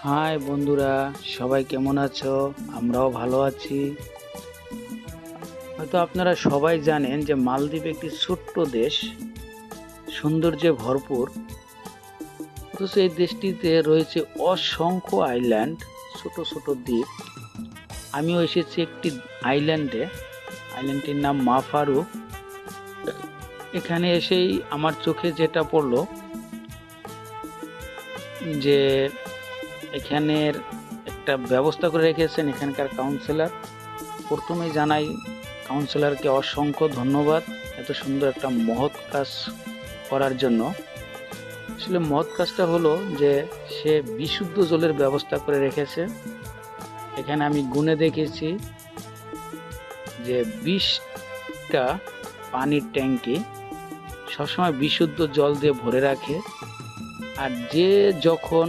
High বন্ধুরা, সবাই কেমন আছো? আমরাও ভালো আছি। হয়তো আপনারা সবাই জানেন যে মালদ্বীপ একটি ছোট্ট দেশ, সৌন্দর্যে ভরপুর। অথচ এই দেশটিতে রয়েছে অসংখ্য আইল্যান্ড, ছোট ছোট দ্বীপ। আমিও এসেছি একটি আইল্যান্ডে। আইল্যান্ডটির নাম মা ফারুক। এখানে এসেই আমার চোখে যেটা পড়লো যে এখানের একটা ব্যবস্থা করে রেখেছেন এখানকার কাউন্সিলর। প্রথমেই জানাই কাউন্সিলরকে অসংখ্য ধন্যবাদ এত সুন্দর একটা মহৎ কাজ করার জন্য। আসলে মহৎ কাজটা হলো যে সে বিশুদ্ধ জলের ব্যবস্থা করে রেখেছে। এখানে আমি গুনে দেখেছি যে 20টা পানির ট্যাঙ্কি সবসময় বিশুদ্ধ জল দিয়ে ভরে রাখে। আর যে যখন